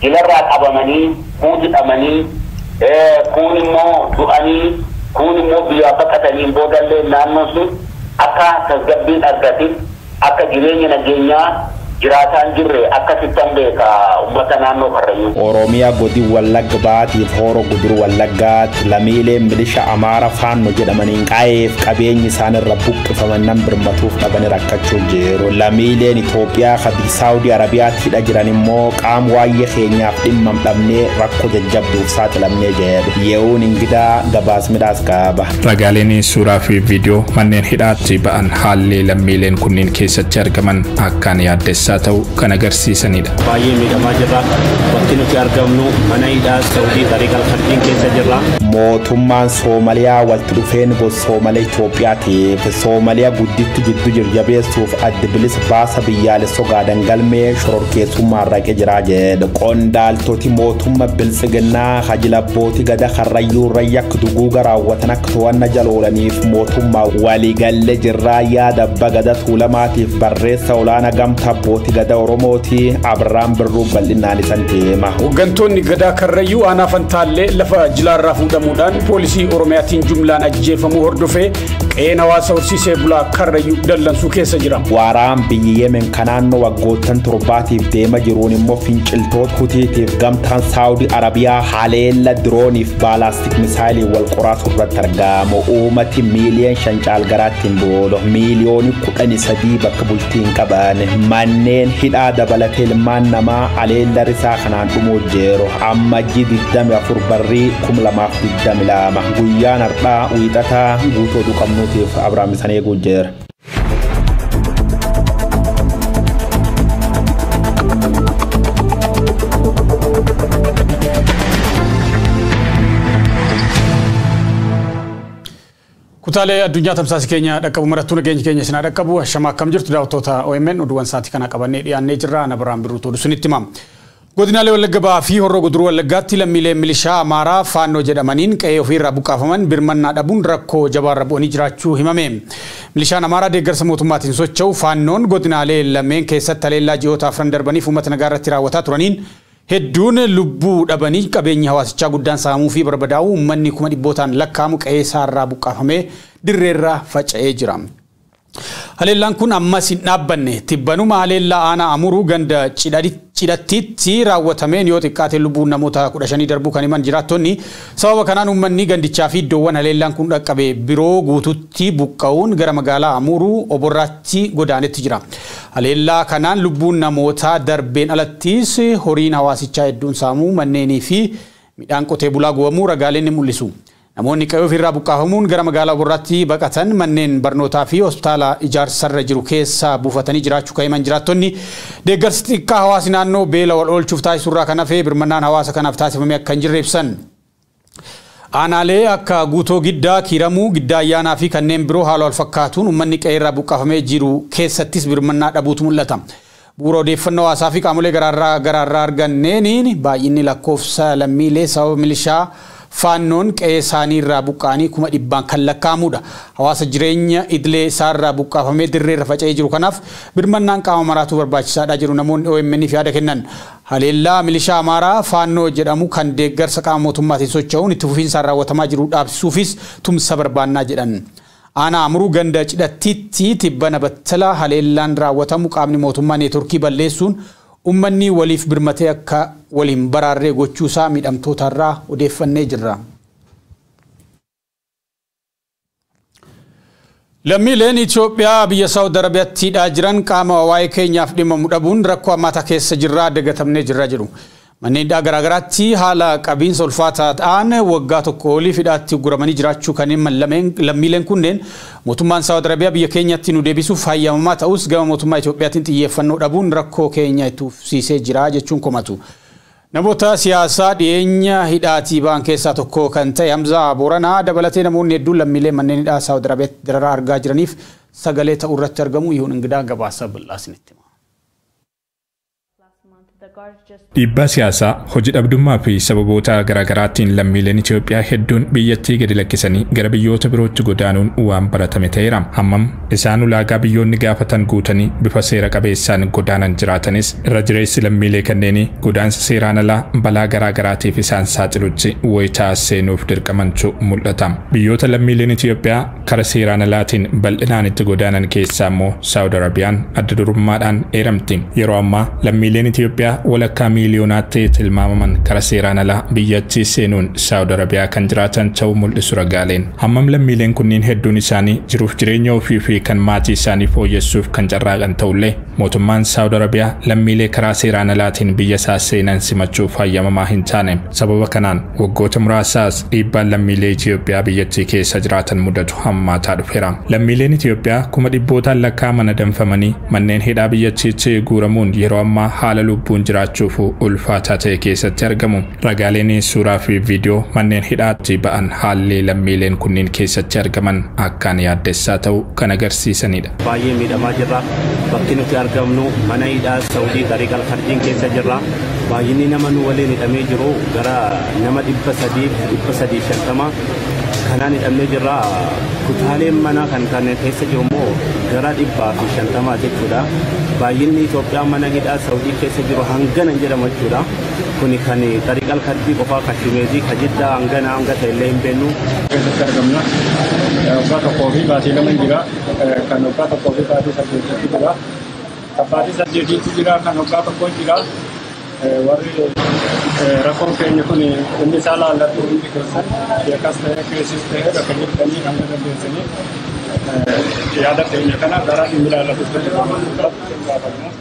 jilarraa qabamanii fuudhamanii kun immoo du'anii kun immoo biyya baqatanii boodallee naannoo sun akka tasgabbiin argate akka jireenya nageenyaa jiraataan jirre akka sittan beeka ummata naannoo Karrayyuu. Oromiyaa godi Wallagga baatiif horo guduru Wallaggaatti lammiilee milishaa Amaara Faannoo jedhamaniin qaa'eef qabeenyi isaanirra buqqifaman nan birmatuuf dhaban rakkachuu jiru. Lammiileen Itoophiyaa fi Saawudii Arabiyaatti hidha jiran immoo qaam waa'ee keenyaaf dhimma dhabnee rakkoo jajjabduuf saaxilamnee jedhu. Ye'uun ingidaa gabaasmiidhaas qaba. Ragaaleen suuraa fi viidiyoo manneen hidhaatti ba'an haalli lammiileen kunniin keessatti argaman akkaan yaaddessaa ta'u kan agarsiisanidha. Baay'ee miidhamaa jirra. Bakki nuti argamnu mana hidhaa Saawudii Tariiq Al-Khardiin keessa jirra. Mootummaan Soomaliyaa walitti dhufeen gosa Soomalee Itoophiyaatiif Soomaliyaa gudditti jiddu jirjabeessuuf adda bilisa baasa biyyaalessoo gaadan galmee shororkeessummaa raqee jira jedha. Qondaaltoti mootummaa bilisiginnaa hajilabbooti gada Karrayyuu rayyak duguuga raawwatan akka to'annaa jala oolaniif mootummaa waliigalee jirraa yaada bagada tuulamaatiif barreessa olaanaa gamtaa gada Oromooti Abrahaam Birruu bal'inaan isan deema. Hooggantoonni gadaa Karrayyuu aanaa Fantaallee lafa jilaarraa fuudhamuudhaan poolisii Oromiyaatiin jumlaan ajjeefamuu hordofee qe'ee hawaasa horsiisee bulaa Karrayyuu dallansuu keessa jira. Waraana biyya Yemen kan naannoo waggoottan torbaatiif deema jiruun immoo finciltoota Hutiitiif gamtaan Saawudii Arabiyaa haleella dirooniif baalaastik misaayilii wal qoraasuu irratti argamu. Uummati miiliyoona 5 caalgaraatti hin boolu. Miiliyoona 13 bakka bultiin qaban. Manneen hidhaa dabalatee ilmaan namaa aleella risaa kanaan dhumuu jiru. Ammajjii 24 barrii 2022 guyyaan har'aa wiixataa guutuu duqabnuutiif Abrahaam isan eeguu jira. Kutaalee addunyaa tamsaasa keenya dhaqqabu marattuu nageenya keenya isin dhaqqabu ashama akkam jirtu daawwattoota OMN oduuwwan sa'aatii kana qabannee dhiyaannee jirra. Abrahaam Birruu oduu isinitti hima. Godinaalee Wallagga Ba'aa fi Horroo Guduruu Wallaggaatti lammiilee milishaa Amaaraa Faannoo jedhamaniin qe'ee ofiirraa buqqaafaman birmannaa dhabuun rakkoo jabaarra bu'anii jiraachuu himame. Milishaan Amaaraa deeggarsa mootummaatiin socho'u Faannoon godinaalee lameen keessatti haleellaa ji'oota 4 darbaniif uummata nagaa irratti raawwataa turaniin hedduun lubbuu dhabanii qabeenyi hawaasichaa guddaan saamuu fi barbadaa'uu uummanni kuma dhibbootaan lakkaa'amu qe'ee isaarraa buqqaafamee dirreerra faca'ee jira. Haleellaan kun ammas hin dhaabbanne tibbanuma haleellaa aanaa Amuruu ganda cidhattiitti raawwatameen yoo xiqqaate lubbuun namoota 15 darbuu kan himan jiraattonni sababa kanaan uummanni gandichaa fi iddoowwan haleellaan kun dhaqqabe biroo guututti buqqa'uun gara magaalaa Amuruu Oborraatti godaanetti jira. Haleellaa kanaan lubbuun namoota darbeen alattis horiin hawaasichaa hedduun saamuu manneenii fi midhaan qotee bulaa gubamuu ragaaleen ni mul'isu. Namoonni qe'ee ofirraa buqqaafamuun gara magaalaa Oborraatti baqatan manneen barnootaa fi hospitaala ijaarsarra jiru keessa buufatanii jiraachuu kan himan jiraattonni deeggarsi xiqqaa hawaasi naannoo beela wal oolchuuf taasisurraa kan hafe birmannaan hawaasa kanaaf taasifame akka hin jirre ibsan. Aanaalee akka Guutoo Giddaa, Kiiramuu, Giddaa Ayyaanaa fi kanneen biroo haala wal fakkaatuun uummanni qe'ee irraa buqqaafamee jiru keessattis birmannaa dhabuutu mul'ata. Bu'uura odeeffannoo hawaasaa fi qaamolee garaarraa arganneeniin baay'inni lakkoofsa lammiilee sababa milishaa Faannoon qe'ee isaanii irraa buqqaanii kuma dhibbaan kan lakkaa'amudha. Hawaasa jireenya idilee isaarraa buqqaafamee dirreerra faca'ee jiru kanaaf birmannaan qaama maraatuu barbaachisaadha jiru namoonni OMN fi yaada kennan. Haleellaa milishaa Amaaraa Faannoo jedhamu kan deeggarsa qaama mootummaatiin socho'uun itti fufiinsaan raawwatamaa jiru dhaabsisuufis tumsa barbaannaa jedhan. Aanaa Amuruu ganda cidhattiitti tibbana battala haleellaan raawwatamu qaamni mootummaa neetworkii balleessuun ummanni waliif birmatee akka waliin baraarree gochuusaa miidhamtootarraa odeeffannee jirra. Lammiileen Itoophiyaa biyya Saawud Arabiyaatti jiran qaama waa'ee keenyaaf dhimma dhabuun rakkoo ammaata keessa jirraa dagatamnee jirra jedhu. Manneen garaagaraatti haala qabiinsa ulfaataa ta'an waggaa tokko oliif hidhaatti guramanii jiraachuu kan himan lammiileen kunneen mootummaan Saawud Arabiyaa biyya keenyatti nu deebisuuf hayyamamaa ta'us gama mootummaa Itoophiyaatiin xiyyeeffannoo dhabuun rakkoo keenya itti fufsiisee jira jechuun komatu. Namoota siyaasaa dhiyeenya hidhaatii ba'an keessaa tokko kan ta'e Hamzaa Booranaa dabalatee namoonni hedduun lammiilee manneen hidhaa Saawud Arabiyaatti dararaa argaa jiraniif sagalee ta'uu irratti argamu. Yihuun Ingidaa gabaasa bal'aa isinitti hima. Dhiibbaa siyaasaa, hojii dhabdummaa fi sababoota garaagaraatiin lammiileen Itoophiyaa hedduun biyyattii gadi lakkisanii gara biyyoota birootti godaanuun waan baratame ta'eera. Hammam isaan ulaagaa biyyoonni gaafatan guutanii bifa seera qabeessaan godaanan jiraatanis irra jireessi lammiilee kanneenii godaansa seeraan alaa balaa garaagaraatiif isaan saaxilutti wayitaa seenuuf dirqamantu mul'ata. Biyyoota lammiileen Itoophiyaa kara seeraan alaatiin bal'inaan itti godaanan keessaa immoo Saawud Arabiyaan adda durummaadhaan eeramti. Yeroo ammaa lammiileen Itoophiyaa walakkaa miiliyoonaatti tilmaamaman kara seeraan alaa biyyattii seenuun Saawud Arabiyaa kan jiraatan ta'uu mul'isu ragaaleen. Hammam lammiileen kunniin hedduun isaanii jiruuf jireenya ofii fi kan maatii isaanii fooyyessuuf kan carraaqan ta'ullee mootummaan Saawud Arabiyaa lammiilee karaa seeraan alaatiin biyya isaa seenan simachuuf hayyamamaa hin taane. Sababa kanaan waggoota muraasaas dhiibbaan lammiilee Itoophiyaa biyyattii keessa jiraatan mudatu hammaataa dhufeera. Lammiileen Itoophiyaa kuma dhibbootaan lakkaa'aman danfamanii manneen hidhaa biyyattiitti guuramuun yeroo ammaa haala lubbuun jiraachuuf ulfaataa ta'e keessatti argamu. Ragaaleen suuraa fi viidiyoo manneen hidhaatti ba'an haalli lammiileen kunniin keessatti argaman akkaan yaaddessaa ta'uu kan agarsiisanidha. Baay'ee miidhamaa jirra. Bakki nuti argamnu mana hidhaa Saawudii Tariiq Al-Khardiin keessa jirra. Baay'inni nama nu waliin hidhamee jiru gara nama 350 kanaan hidhamee jirra. Kutaaleen mana kan keessa jiru immoo gara 150 jechuudha. Baay'inni Itoophiyaa mana hidhaa Saawudii keessa jiru hangana jedhama jechuudha. Kuni kan Tariiq Al-Khardii qofaa Kashimeezii Kajiddaa hanga ta'e illee hin beeknu. Keessatti argamna. Waggaa tokkoo fi baatii lama jira. Kan waggaa tokkoo fi baatii saddeetitti jira. Kan baatii saddeetitti jira. Kan waggaa tokkoo jira. Warri rakkoon keenya kun inni isaa laallatu hundi keessan yakkas ta'e keessis ta'e bakka jirtanii hanga dandeessanii yaada keenya kana gara inni laallatu ta'e.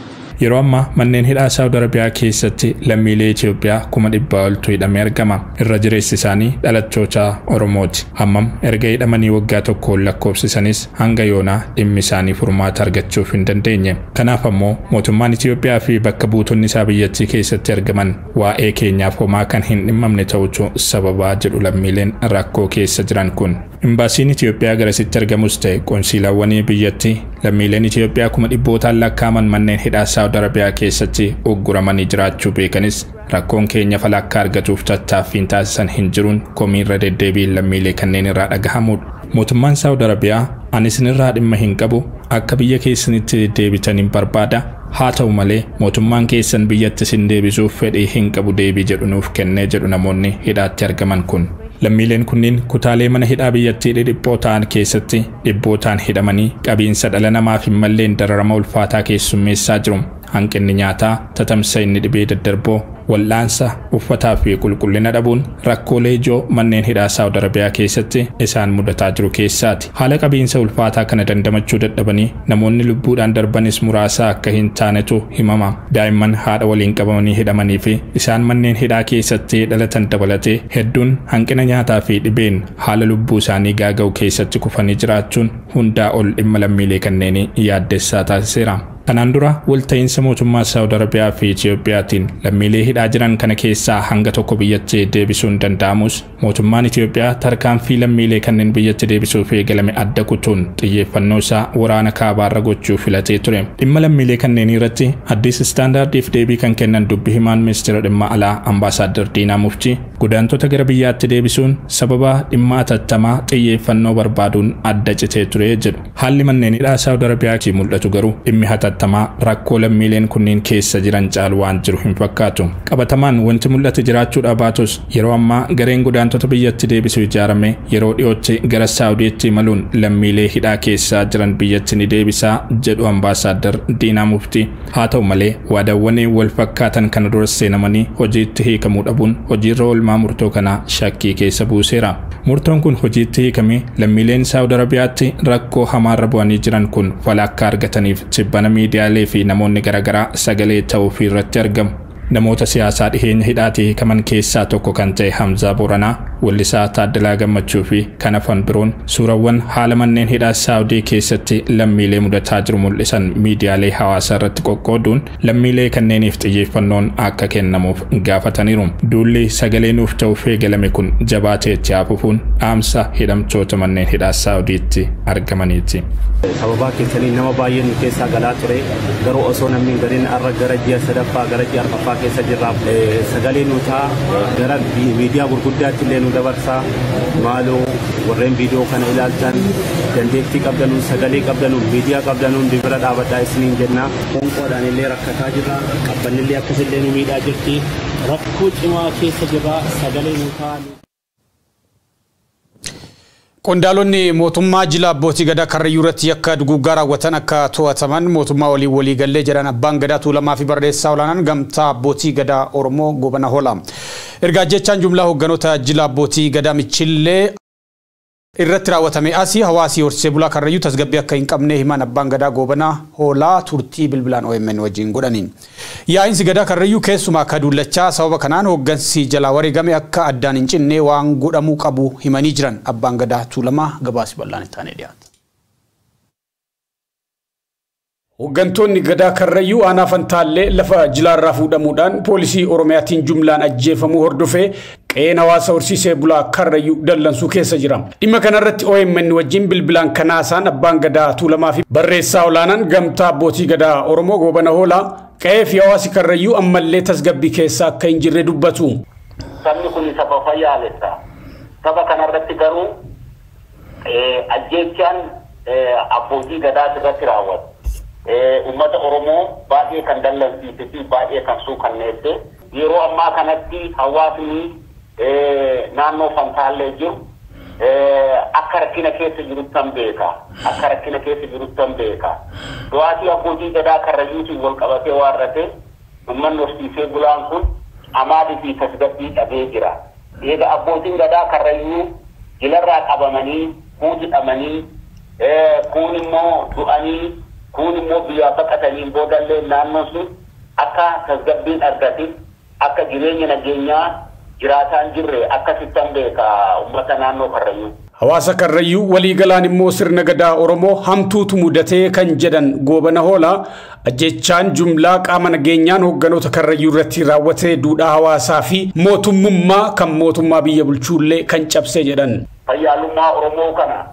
Yeroo ammaa manneen hidhaa Saawud Arabiyaa keessatti lammiilee Itoophiyaa kuma 100 oltu hidhamee argama. Irra jireessi isaanii dhalattoota Oromooti. Hammam erga hidhamanii waggaa tokkoon lakkoofsisanis hanga yoonaa dhimmi isaanii furmaata argachuuf hin dandeenye. Kanaaf ammoo mootummaan Itoophiyaa fi bakka buutonni isaa biyyattii keessatti argaman waa'ee keenyaaf homaa kan hin dhimmamne ta'utu sababaa jedhu lammiileen rakkoo keessa jiran kun. Imbaasiin Itoophiyaa garasitti argamus ta'e qoonsiilaawwanii biyyattii lammiileen Itoophiyaa kuma dhibbootaan lakkaa'aman manneen hidhaa Saawud Arabiyaa keessatti ugguramanii jiraachuu beekanis rakkoon keenya falakkaa argatuuf tattaaffiin taasisan hin jiruun komiirra deddeebiin lammiilee kanneen irraa dhagahamudha. Mootummaan Saawud Arabiyaa ani isinirraa dhimma hin qabu akka biyya keessanitti deebitaniin barbaada. Haa ta'u malee mootummaan keessan biyyatti isin deebisuuf fedhii hin qabu deebii jedhu nuuf kennee jedhu namoonni hidhaatti argaman kun. Lammiileen kunniin kutaalee mana hidhaa biyyattii dhiphiphoo ta'an keessatti dhibbootaan hidhamanii qabiinsa dhala namaaf hin malleen dararama ulfaataa keessummeessaa jiru. Hanqinni nyaataa, tatamsa'inni dhibee daddarboo, wal'aansa, uffataa fi qulqullina dhabuun rakkoolee ijoo manneen hidhaa Saawud Arabiyaa keessatti isaan mudataa jiru keessaati. Haala qabiinsa ulfaataa kana dandamachuu dadhabanii namoonni lubbuudhaan darbanis muraasa akka hin taanetu himama. Daa'imman haadha waliin qabamanii hidhamanii fi isaan manneen hidhaa keessatti dhalatan dabalatee hedduun hanqina nyaataa fi dhibeen haala lubbuu isaanii gaaga'u keessatti kufanii jiraachuun hundaa ol dhimma lammiilee kanneenii yaaddessaa taasiseera. Kanaan dura walta'iinsa mootummaa Saawud Arabiyaa fi Itiyoophiyaatiin lammiilee hidhaa jiran kana keessaa hanga tokko biyyatti deebisuun danda'amus mootummaan Itiyoophiyaa tarkaanfii lammiilee kanneen biyyatti deebisuuf eegalame adda kutuun xiyyeeffannoo isaa waraana kaabaarra gochuu filatee ture. Dhimma lammiilee kanneen irratti Addis Istaandaardiif deebii kan kennan dubbi himaan ministeera dhimma alaa Ambaasaadder Diinaa Muftii godaantota gara biyyaatti deebisuun sababa dhimma atattamaa xiyyeeffannoo barbaaduun adda citee ture jedhu. Haalli manneen hidhaa Saawud Arabiyaatti mul'atu garuu dhimmi tamaa rakkoo lammiileen kunniin keessa jiran caalu waan jiru hin fakkaatu. Qabatamaan wanti mul'atu jiraachuudha baatus yeroo ammaa gareen godaantota biyyatti deebisuu ijaarame yeroo dhiyootti gara Saawudiitti imaluun lammiilee hidhaa keessa jiran biyyatti ni deebisaa jedhu Ambaasaadder Diinaa Muftii. Haa ta'u malee waadawwan wal fakkaatan kana dura seenamanii hojiitti hiikamuu dhabuun hojiirra oolmaa murtoo kana shakkii keessa buuseera. Murtoon kun hojiitti hiikamee lammiileen Saawud Arabiyaatti rakkoo hamaarra bu'anii jiran kun falakkaa argataniif tibbana miidiyaalee fi namoonni garaagaraa sagalee ta'uuf irratti argamu. Namoota siyaasaa dhiheenya hidhaatii hiikaman keessaa tokko kan ta'e Hamzaa Booranaa wallisaa Taaddalaa Gammachuu fi kan hafan biroon suurawwan haala manneen hidhaa Saawudii keessatti lammiilee mudataa jiru mul'isan miidiyaalee hawaasaa irratti qoqqooduun lammiilee kanneeniif xiyyeeffannoon akka kennamuuf gaafataniiru. Duulli sagalee nuuf ta'uuf eegalame kun jabaatee itti fufuun dhaamsa hidhamtoota manneen hidhaa Saawudiitti argamaniiti. Sababa keessanii nama baay'een keessaa galaa ture garuu osoo namni gariin arra gara ji'a sadaffaa gara ji'a arfaffaa keessa jirra sagalee nuutaa gara miidiyaa gurguddaatti illee nu dabarsaa maaloo warreen viidiyoo kana ilaaltan dandeettii qabdanuun sagalee qabdanuun miidiyaa qabdanuun bira dhaabadhaa isiniin jenna qoonqoodhaan illee rakkataa jirra qabbanillee akkasillee nu miidhaa jirti rakkoo cimaa keessa jirra sagalee nuutaa. Qondaalonni mootummaa jila abbootii gadaa Karrayyuu irratti yakka duguuggaa raawwatan akka to'ataman mootummaa walii gallee jedhan abbaan gadaa Tuulamaa fi barreessaa olaanaan gamtaa abbootii gadaa Oromoo Goobana Hoolaa. Ergaa jechaan jumlaa hoogganoota jila abbootii gadaa Michillee irratti raawwatame asii hawaasii horsee bulaa Karrayyuu tasgabbii akka hin qabne himan abbaan gadaa Goobana Hoolaa turtii bilbilaan OMN wajjin godhaniin. Yaa'insi gadaa Karrayyuu keessumaa akka duullachaa sababa kanaan hooggansi jalaa wareegame akka addaan hin cinne waan godhamuu qabu himanii jiran abbaan gadaa Tuulamaa gabaasi bal'aan itti aanee dhiyaata. Hooggantoonni gadaa Karrayyuu aanaa Fantaallee lafa jilaarraa fuudhamuudhaan poolisii Oromiyaatiin jumlaan ajjeefamuu hordofee qe'een hawaasa horsiisee bulaa Karrayyuu dallansuu keessa jira. Dhimma kanarratti OMN wajjin bilbilaan kanaasaan abbaan gadaa Tuulamaa fi barreessaa olaanaan gamtaa abbootii gadaa Oromoo Goobana Hoolaa qe'ee fi hawaasi Karrayyuu ammallee tasgabbii keessa akka hin jirre dubbatu. Sabni kun saba fayyaalessa. Saba kanarratti garuu ajjeechaan abbootii gadaa irratti raawwatu. Ummata Oromoo baay'ee kan dallansiisee fi baay'ee kan suukanneesse yeroo ammaa kanatti hawaasni naannoo Fantaallee jiru akka rakkina keessa jirutti beeka akka rakkina keessa jirutti beeka du'aatii abbootii gadaa Karrayyuutiin wal qabatee waarrate ummanni horsiisee bulaan kun amaadii fi tasgabbii dhabee jira. Eega abbootiin gadaa Karrayyuu jilarraa qabamanii hidhamanii kuun immoo du'anii kun immoo biyya baqatanii boodallee naannoon sun akka tasgabbiin argate akka jireenya nageenyaa jiraataan jirre akka sittan beeka ummata naannoo Karrayyuu. Hawaasa Karrayyuu waliigalaan immoo sirna gadaa Oromoo hamtuutu mudatee kan jedhan Goobana Hoolaa ajjechaan jumlaa qaama nageenyaan hoogganoota Karrayyuu irratti raawwatee duudhaa hawaasaa fi mootummaa kan mootummaa biyya bulchuullee kan cabsee jedhan. Fayyaalummaa Oromoo kana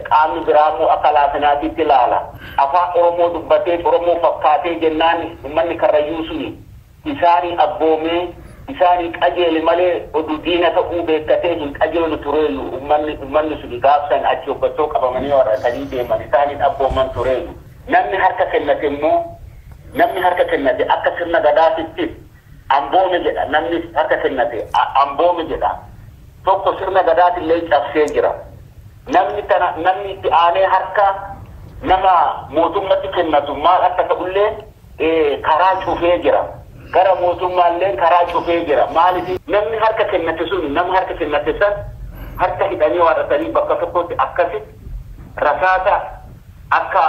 qaamni biraamoo akka laafinaatiitti ilaala. Afaan Oromoo dubbatee Oromoo fakkaatee jennaan uummanni Karrayyuu suni isaanii abboomee isaanii qajeele malee oduu diina ta'uu beekkatee hin qajeelu tureelu uummanni suni gaafsan achi obbatoo qabamanii warratanii deeman isaanii abbooman tureelu. Namni harka kennate immoo namni harka kennate akka sirna gadaatitti amboome jedha namni harka kennate amboome jedha. Tokko sirna gadaatillee cabsee jira. Namni itti aanee harka nama mootummatti kennatu maal akka ta'ullee karaa cufee jira. Gara mootummaallee karaa cufee jira. Maaliif namni harka kennate sun nama harka kennate san harka hidhanii waarratanii bakka tokkotti akkasitti rasaasa akka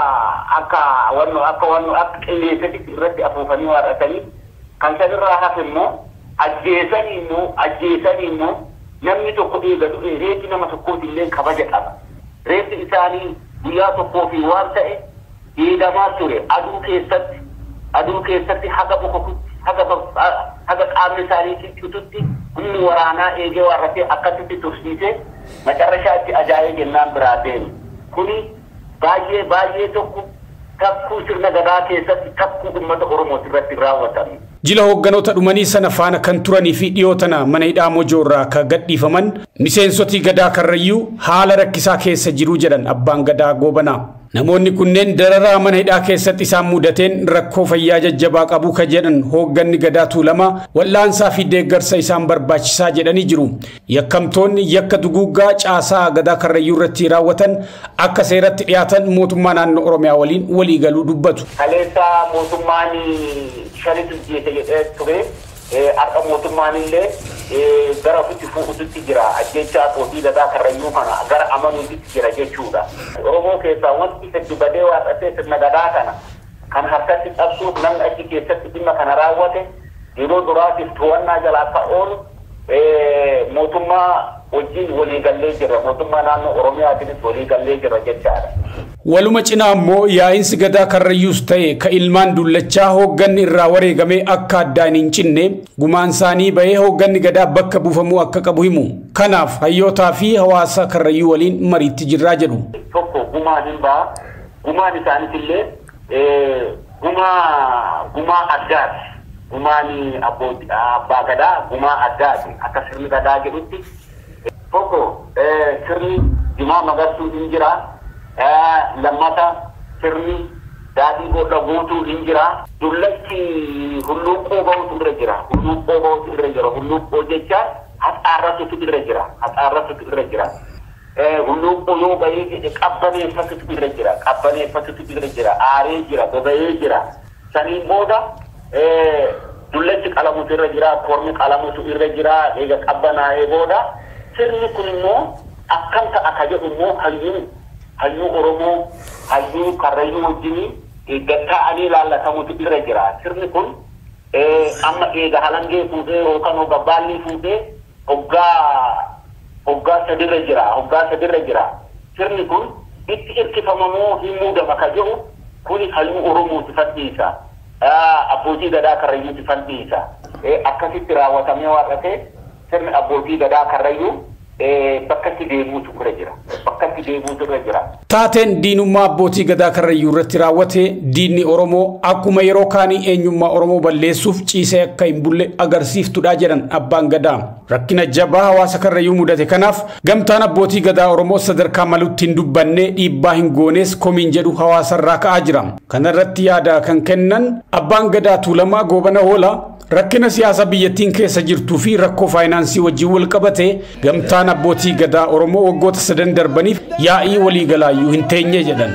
qilleensatti irratti afuufanii waarratanii kan sanirraa hafe immoo ajjeesanii immoo namni tokko eegatu reetti nama tokkooti illee kabaja qaba. Reetti isaanii guyyaa tokkoo fi waan ta'e eegamaa ture aduu keessatti haga bokokutti haga qaamni isaanii ciccututti humni waraanaa eegee waarratee akkasitti tursiisee macarrashaatti ajaa'ee jennaan biraa deemu. Kuni baay'ee tokko takkuu sirna gadaa keessatti takkuu uummata Oromoo irratti raawwatame. Jila hoogganoota dhumanii sana faana kan turanii fi dhiyootana mana hidhaa Mojoo irraa akka gadhiifaman miseensotii gadaa Karrayyuu haala rakkisaa keessa jiru jedhan abbaan gadaa Goobanaa. Namoonni kunneen dararaa mana hidhaa keessatti isaan mudateen rakkoo fayyaa jajjabaa qabu ka jedhan hoogganni gadaa Tuulamaa wal'aansaa fi deeggarsa isaan barbaachisaa jedhanii jiru. Yakkamtoonni yakka duguuggaa caasaa gadaa Karrayyuu irratti raawwatan akka seeratti dhiyaatan mootummaa naannoo Oromiyaa waliin waliigaluu dubbatu. Kaleessa mootummaan shanitu jedhee ture akka mootummaan illee gara ofitti fuututti jira ajjechaa abbootii gadaa Karrayyuu kana gara amanuutti jira jechuudha. Oromoo keessaa wanti itti badee waaqattee sirna gadaa kana kan harkatti qabsuuf namni achi keessatti dhimma kana raawwate yeroo duraatiif to'annaa jalaa akka oolu mootummaa wajjin walii gallee jira mootummaa naannoo Oromiyaatiinis walii gallee jira jechaadha. Waluma cinaa immoo yaa'insi gadaa karrayyuus ta'e ka ilmaan dullachaa hoogganni irraa wareegamee akka addaan hin cinne gumaan isaanii bahee hoogganni gadaa bakka buufamuu akka qabu himu. Kanaaf hayyootaa fi hawaasa karrayyuu waliin mariitti jirraa jedhu. Tokko gumaan hin ba'a. Gumaan isaaniitillee gumaa addaati. Gumaani abbaa gadaa gumaa addaati. Akka sirni gadaa jedhutti tokko sirni Jimaa Magarsuu hin jira. Lammata sirni daadhii godha guutuu hin jira. Dullachi hulluuqqoo ba'utu irra jira. Hulluuqqoo ba'utu irra jira. Hulluuqqoo jecha haxaarratutu irra jira. Haxaarratutu irra jira. Hulluuqqoo yoo bahee qabbaneeffatutu irra jira. Qabbaneeffatutu irra jira. Aaree jira. Boba'ee jira. Saniin booda dullachi qalamutu irra jira. Kormi qalamutu irra jira. Eega qabbanaa'ee booda sirni kun immoo akkam ta'a ka jedhu immoo hayyuu Oromoo hayyuu Karrayyuu wajjin gatta'anii ilaallatamutu irra jira. Sirni kun amma eega halangee fuudhee yookaan gabbaalli fuudhee hoggaa sadirra jira. Hoggaa sadirra jira. Sirni kun itti hirkifamamuu hin muudama ka jedhu kuni hayyuu Oromooti fadhiisa. Abbootii gadaa Karrayyuuti fadhiisa. Akkasitti raawwatamee waaqatee sirni abbootii gadaa Karrayyuu bakkatti deemuutu irra jira. Bakkatti deemuutu irra jira. Taateen diinummaa abbootii gadaa Karrayyuu irratti raawwate diinni Oromoo akkuma yeroo kaanii eenyummaa Oromoo balleessuuf ciisee akka hin bulle agarsiiftudha jedhan abbaan gadaa. Rakkina jabaa hawaasa Karrayyuu mudate kanaaf gamtaan abbootii gadaa Oromoo sadarkaa malutti hin dubbanne dhiibbaa hin goones komiin jedhu hawaasarraa ka'aa jira. Kana irratti yaada kan kennan abbaan gadaa Tuulamaa Goobana Hoolaa rakkina siyaasa biyyattiin keessa jirtuu fi rakkoo faayinaansii wajjin wal qabate gamtaan abbootii gadaa Oromoo waggoota 3 darbaniif yaa'ii waliigalaayyuu hin teenye jedhan.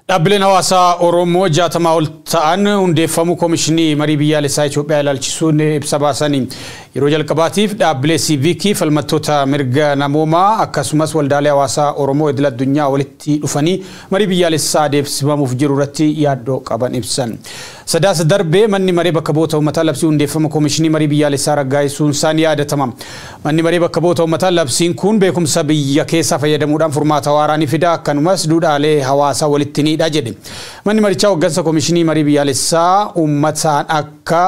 Dhaabbileen hawaasaa Oromoo 60 ol ta'an hundeeffamuu Koomishinii Marii Biyyaalessaa Itoophiyaa ilaalchisuun ibsa baasanii yeroo jalqabaatiif dhaabbilee siiviikii falmattoota mirga namoomaa akkasumas waldaalee hawaasaa Oromoo idil addunyaa walitti dhufanii marii biyyaalessaa adeemsifamuuf jiru irratti yaaddoo qaban ibsan. Sadaasa darbee manni maree bakka bu'oota uummataa labsii hundeeffama Koomishinii Marii Biyyaalessaa raggaasisuun isaan yaadatama. Manni maree bakka bu'oota uummataa labsiin kun beekumsa biyya keessaa fayyadamuudhaan furmaata waaraa ni fida akkanumas duudhaalee hawaasaa walitti ni dha jedhe. Manni marichaa hooggansa Koomishinii Marii Biyyaalessaa uummataan akka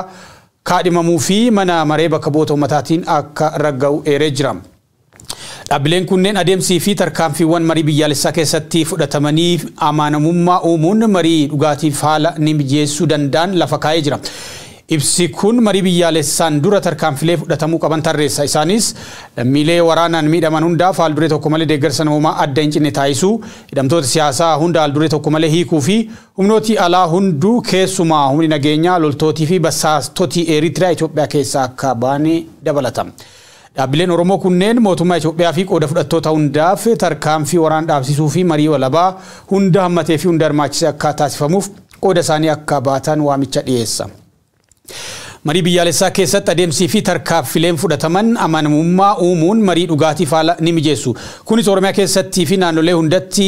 kaadhimamuu fi mana maree bakka bu'oota uummataatiin akka ragga'u eeree jira. Dhaabbileen kunneen adeemsii fi tarkaanfiiwwan marii biyyaalessaa keessatti fudhatamanii amanamummaa uumuun marii dhugaatiif haala ni mijeessuu danda'an lafa kaa'ee jira. Ibsi kun marii biyyaalessaan dura tarkaanfilee fudhatamuu qaban tarreessa. Isaanis lammiilee waraanaan miidhaman hundaaf haalduree tokko malee deeggarsa namoomaa adda hin cinne taasisuu, hidhamtoota siyaasaa hunda haalduree tokko malee hiikuu fi humnooti alaa hunduu keessumaa humni nageenyaa loltootii fi basaastoti Eritiriyaa Itoophiyaa keessaa akka baane dabalata. Dhaabbileen Oromoo kunneen mootummaa Itoophiyaa fi qooda fudhattoota hundaaf tarkaanfii waraana dhaabsisuu fi marii walabaa hunda hammatee fi hunda hirmaachisee akka taasifamuuf qooda isaanii akka baatan waamicha dhiyeessa. Marii biyyaalessaa keessatti adeemsii fi tarkaanfileen fudhataman amanamummaa uumuun marii dhugaatiif haala ni mijeessu. Kunis Oromiyaa keessattii fi naannolee hundatti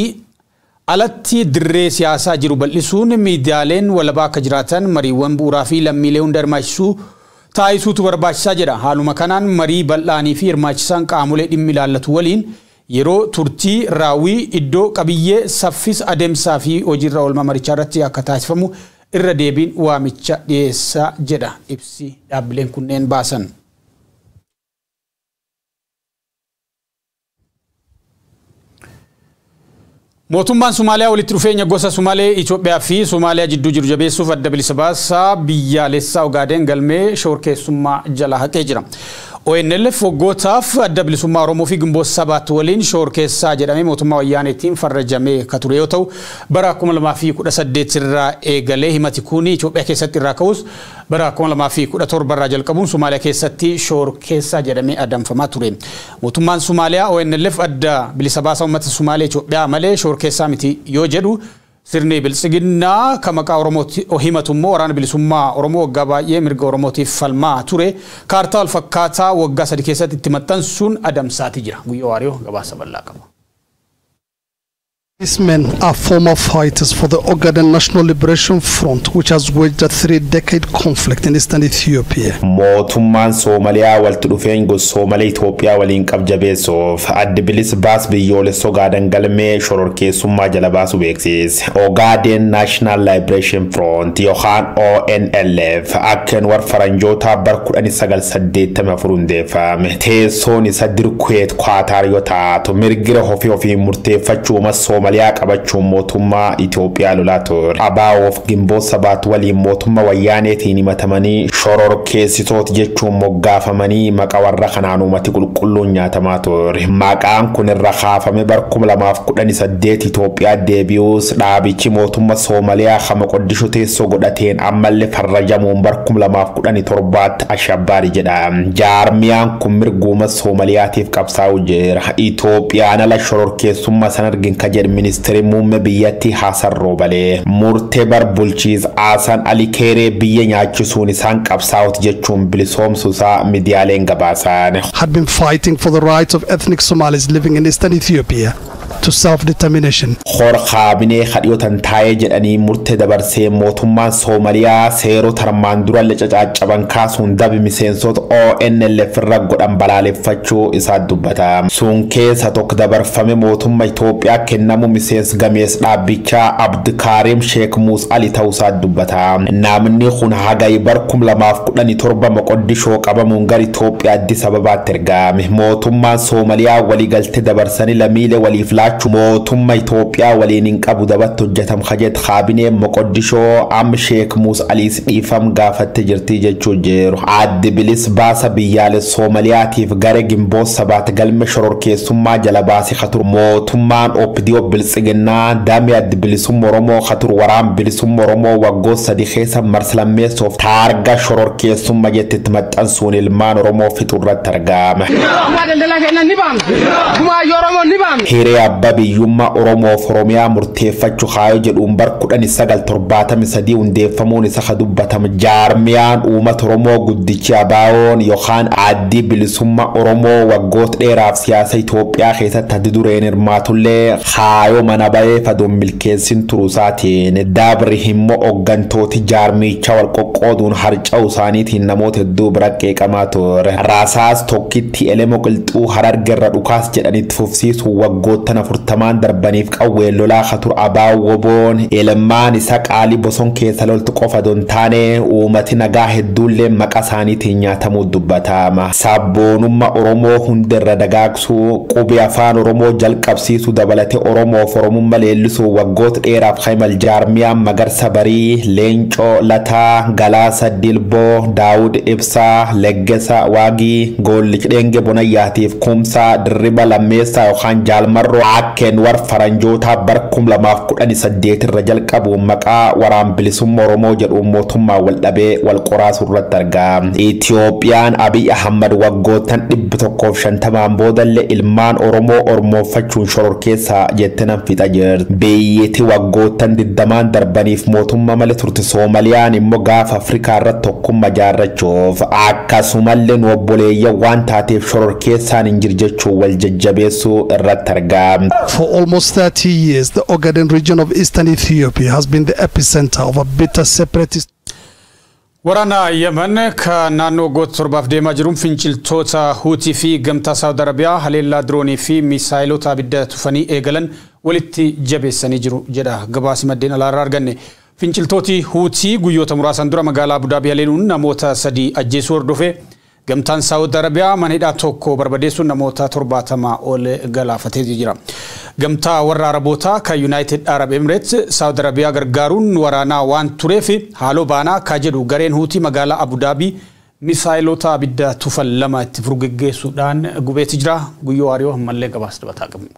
alatti dirree siyaasaa jiru bal'isuun miidiyaaleen walabaa akka jiraatan mariiwwan bu'uuraa fi lammiilee hunda hirmaachisuu taasisuutu barbaachisaa jedha. Haaluma kanaan marii bal'aanii fi hirmaachisaan qaamolee dhimmi ilaallatu waliin yeroo turtii raawwii iddoo qabiyyee saffisa adeemsaa fi hojiirra oolmaa marichaa irratti akka taasifamu irra deebiin waamicha dhiyeessaa jedha ibsi dhaabbileen kunneen baasan. Mootummaan Somaaliyaa walitti dhufeenya gosa Somaalee Itoophiyaa fi Somaaliyaa jidduu jiru jabeessuuf adda bilisa baasaa biyyaalessaa Ogaadeen galmee shorkeessummaa jala haqee jira. ONLF waggootaaf adda bilisummaa Oromoo fi Gimboot 7 waliin shorkeessaa jedhamee mootummaa wayyaaneetiin farrajamee ka ture yoo ta'u bara 2018 irraa eegalee himati kun Itoophiyaa keessatti irraa ka'us bara 2017 irraa jalqabuun Somaaliyaa keessatti shorkeessaa jedhamee adamfamaa ture. Mootummaan Somaaliyaa ONLF adda bilisa baasaa uummata Somaaliyaa Itoophiyaa malee shorkeessaa miti yoo jedhu sirni bilisiginnaa kamaqa Oromooti himatummoo waraana bilisummaa Oromoo waggaa baay'ee mirga Oromootiif falmaa ture kaartaa wal fakkaataa waggaa 3 keessatti itti maxxansuun adamsaati jira. Guyyoo Waariyoo gabaasa bal'aa qaba. These men are former fighters for the Ogaden National Liberation Front, which has waged a 3-decade conflict in eastern Ethiopia. Mootummaan Soomaliyaa walitti dhufeenya Soomalee Itoophiyaa waliin qabjabeessuuf adda bilisa baas biyyoolessa Ogaaden galmee shororkeessummaa jala baasu beeksise. Ogaden National Liberation Front yookaan ONLF akka war faranjoota bar 1984 hundeeffame. Teessoon isa Dirkuweet Qaataar yoo taatu mirgira ofii murteeffachuuma Soomaliyaa qabachuun mootummaa Itoophiyaa lolaa ture. Abaawoof gimboo sabaat waliin mootummaa wayyaaneetiin himatamanii shororkeessitoota jechuun moggaafamanii maqaa warra kanaan uummati qulqulluun nyaatamaa ture. Maqaan kun irra kaafame bar 2018 Itoophiyaa deebi'uus dhaabichi mootummaa Soomaliyaa kama qoddishu teessoo godhateen ammallee farrajamuun bar 2017 Ashabbaari jedha. Jaarmiyaan kun mirguuma Soomaliyaatiif qabsaa'u jira. Itoophiyaan ala shororkeessummaa san argin ka jedhu ministeerri muummee biyyattii Hasan Roobalee murtee bar bulchiis Hasan Ali Keeree biyya nyaachisuun isaan qabsaa'uti jechuun bilisoomsuusaa miidiyaaleen gabaasan. Had been fighting for the rights of ethnic Somalis living in eastern Ethiopia to self-determination. Khor khabine khadiotan taa'ee jedhanii murtee dabarsee mootummaan Soomaliyaa seeroo tarmaan dura cacacaban kaasuun dabi miseensota ONLF irra godhan balaaleffachuu isaa dubbata. Sun keessa tokko dabarfame mootummaa Itoophiyaa kennamu miseens gamees dhaabbichaa Abdikaarim Sheek Muus Ali ta'uusaa dubbata. Namni kun hagay bar 2017 Moqoddishoo qabamuun gara Itoophiyaa Addis Ababaatti ergame. Mootummaan Soomaliyaa waliigaltee dabarsanii lamiilee waliif mootummaa Itoophiyaa waliin hin qabu dabattu hojjetam kajet kaabinee Moqoddishoo am Sheek Muus Aliis dhiifam gaafatte jirti jechuu jiru. Addi bilis baasa biyyaalessa Soomaliyaatiif gara gimboo sabaat galme shororkeessummaa jala baasee katur mootummaan OPDO biltsiginnaa damee addi bilisummaa Oromoo katur waraan bilisummaa Oromoo waggoo 3 keessa marsalammeessuuf taarga shororkeessummaa jettitti maxxansuun ilmaan Oromoo fixurratti argama. Babiyyummaa Oromoof Oromiyaa murteeffachuu haayoo jedhuun bar 1973 hundeeffamuun isa dubbatama. Jaarmiyaan uummata Oromoo guddichi Abaawoon yookaan addi bilisummaa Oromoo waggoota dheeraaf siyaasa Itoophiyaa keessatti addi dureen hirmaatullee haayoo mana bahee fadoon milkeessin turuusaatiin dabri himmoo hooggantooti jaarmicha wal qoqqooduun harca'uu isaaniitiin namoota hedduu bira qeeqamaa ture. Raasaas tokkitti elemo qilxuu Harargerra dhukaas jedhanitti fufsiisu waggoota 40 darbaniif qawwee lolaa khatur Abaawoon ilmaan isa qaalii boson keessa loltu qofa don taane uummati nagaa hedduullee maqaa isaaniitiin nyaatamuu dubbatama. Sabboonummaa Oromoo hundirra dagaagsuu qubee afaan Oromoo jalqabsiisuu dabalatee Oromoof Oromummaa leellisuu waggoota dheeraaf khaymal jaarmiyaan Magarsa Barii, Leencoo Lataa, Galaasa Dilboo, Daawud Ibsaa, Leggesa Waagii, Goollich Dheenge Bonayyaatiif Kumsaa, Dirriba Lammeessaa yookaan Jaalmarroo akkeen war faranjoota bar 2018 irra jalqabu maqaa waraan bilisummaa Oromoo jedhuun mootummaa wal dhabee wal qoraasuu irratti argama. Itoophiyaan Abiy Ahmad waggootan 150 boodallee ilmaan Oromoo ormooffachuun shororkeessa jettenan fixa jirti. Biyyatti waggootan 20 darbaniif mootummaa malee turte Soomaaliyaan immoo gaafa Afrikaa irratti tokkummaa jaarrachuuf akkasumallee obboleeyyan waan taateef shororkeessaan hin jirjechuun wal jajjabeessuu irratti argama. For almost 30 years, the Ogaden region of eastern Ethiopia has been the epicenter of a bitter separatist. Warana Yemen ka naannoo goot torbaaf deemaa jiruun finciltoota Huutii fi gamtaa Saawud Arabiyaa haleellaa diroonii fi misaayilota abidda tufanii eegalan walitti jabeessanii jiru jedha gabaasi maddeen alaarraa arganne. Finciltooti Huutii guyyoota muraasan dura magaalaa Abu Dhaabii haleeluun namoota 3 ajjeesuu hordofee gamtaan Saawud Arabiyaa manhidhaa tokko barbadeessuun namoota 70 ol galaafatee jira. Gamtaa warra Arabootaa ka United Arab Emirates Saawud Arabiyaa gargaaruun waraanaa waan tureef haaloo baanaa ka jedhu gareen Huutii magaalaa Abu Dhaabii misaayilota abidda tufan 2 itti furgaggeessuudhaan gubeetti jira. Guyyoo Waariyoo mallee gabaas dabataa qabna.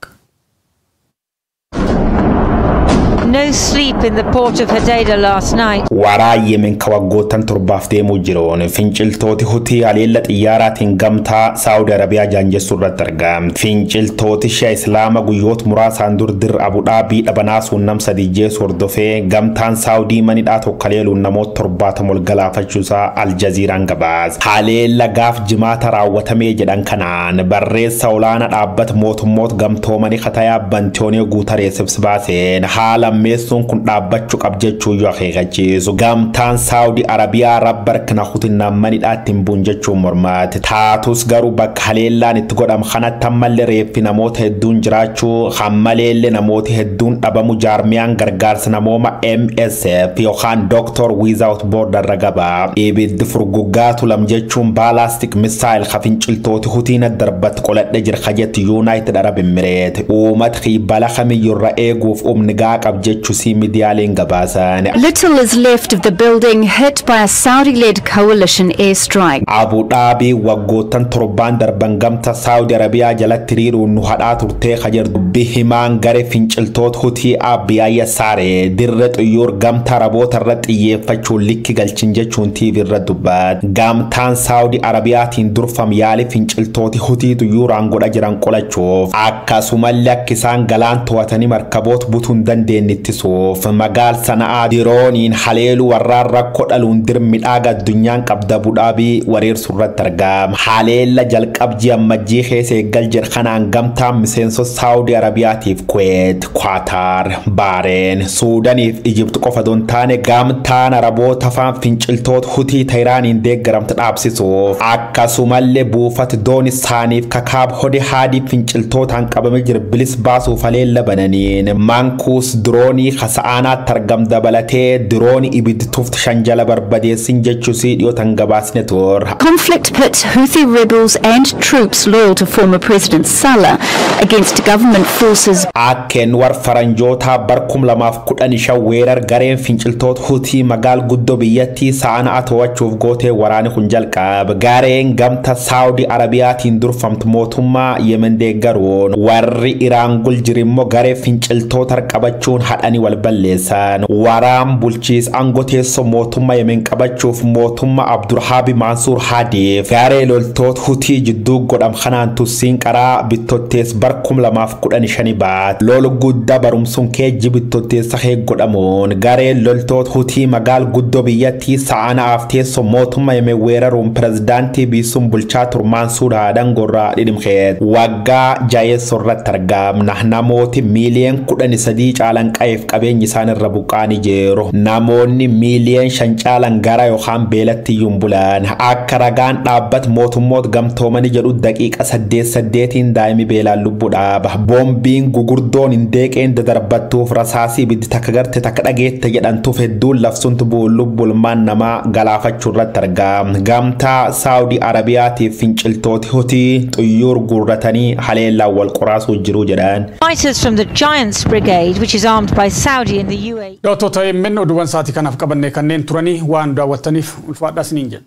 no sleep in the port of Hodeidah last night. Waraa Yemen kawaggoottan torbaaf deemuu jiroon finciltooti Hutii haleella xiyyaaraatiin gamtaa Saudi Arabiyaa jaanjessu irratti argam. Finciltooti Shia Islaama guyyoota muraasaan dur Dir Abu Dhabii dhabanaasuun nam sadii jeessu hordofee gamtaan Saudi manidhaa tokkaleeluun namoota 70 ol galaafachuusaa Al Jazeeraan gabaas. Haleella gaaf jimaata raawwatamee jedhan kanaan barreessa olaanaa dhaabbata mootummoota gamtoomanii Khatayaa Bantoonii Guutarees ibsa baaseen haala meessuun kun dhaabbachuu qabjechuu yoo akeekachiisu gamtaan Saudi Arabiyaa rabbarkana Hutiin manidhaatti buun jechuun mormaati. Taatus garuu bakka haleellaan itti godham kanatti ammallee reeffi namoota hedduun jiraachuu hammaleellee namooti hedduun dhabamu jaarmiyaan gargaarsa namooma MSF yookaan Doctor Without Border ragabaa ibiddi furguggaatu lam jechuun balastik missile finciltooti Hutiin darbatti qoladhe jira kajetti United Arab Emirates uumat xibbala kamiyyurra eeguuf umnigaa qabjechuu si miidiyaaleen gabaasan. Little is left of the building hit by a Saudi-led coalition airstrike. Abu Dhabi waggootan torban darban gamta Saudi Arabiyaa jalatti riiruun nu hadhaa turtee kajer dubbii himaan garee finciltoota Hutii Abiyyaa Saare dirre xiyyoor gamta Araboota irratti xiyyeeffachuun likki galchin jechuun TV irra dubbat. Gamtaan Saudi Arabiyaatiin durfam yaali finciltooti Hutii xiyyooraan godha jiran qolachuuf akkasumallee akka isaan galaan to'atanii markaboota butuun dandeenye ittisuuf magaal Sana'aa dirooniin haleelu warraan rakkoo dhaluun dirmidhaaga addunyaan qabda Abu Dhabii wareersu irratti argam. Haleella jalqabjii ammajjii keessa eeggal jedh kanaan gamtaan miseenso Saudi Arabiyaatiif Kuwait, Qatar, Bahrain, Suudaniif Egypt qofa doon taane gamtaan Araboota afaan finciltoota Hutii Teeraaniin deeggaramte dhaabsisuuf akkasumallee buufata doon isaaniif kakaab hode haadii finciltootaan qabame jira bilis baasuuf haleella bananiin mankuus diroonii khasa'aanaatti argam dabalatee diroonii ibiddi tufti shanjala barbadeessin jechuu si dhiyootan gabaasne tur. Conflict pits Houthi rebels and troops loyal to former President Saleh against government forces. Akken war faranjoota barkum lamaaf 15 weerar gareen finciltoota Hutii magaal guddoo biyyattii Sana'aa to'achuuf gootee waraane kun jalqab. Gareen gamta Saudi Arabiyaatiin durfamtu mootummaa Yemen deeggaruun warri Iraan guljirimmoo garee finciltoota qabachuun hadhanii wal balleessan. Waraan bulchiis aangoteessoo mootummaa Yemen qabachuuf mootummaa Abdurrahman Mansuur Hadiif garee loltoota Hutii jidduu godham kanaan tussiin qaraa bittottees barkum lamaaf 15 baat. Lolu guddaa barumsuun keejji bittotteessa godhamuun garee loltoota Hutii magaal guddoo biyyattii Sana'aaf teessoo mootummaa Yemen weeraruun pirezidaantii biisuun bulchaa turmaan Suudaan gorraa dhidhimkeet. Waggaa jaayessoo irratti argamna namooti miiliyoon 13 caalan qabeef qabeenyi isaan irra buqqaanii jiru. Namoonni miiliyoon 5 caalan gara yookaan beelatti yumbulan akka ragaan dhaabbat mootummoota gamtoomanii jedhu daqiiqa 8 daa'imni beelaan lubbuudhaaf boombiin gugurdoon hin deeqeen dadarbattuuf rasaasii ibiddi takka garte takka dhageette jedhantuuf hedduun lafsuntu bu'uun lubbulmaan namaa galaafachuu irratti argama. Gamtaa Saudi Arabiyaatiif finciltooti Hutii xiyyoor gurratanii haleellaan wal qoraasuu jiru jedhan. Fighters from the Giants Brigade, which is armed by Saudi and the UAE. Daawwattoota Yemen oduuwwan sa'aatii kanaaf qabannee kanneen turanii waan daawwattaniif ulfaadhaa isiniin jenna.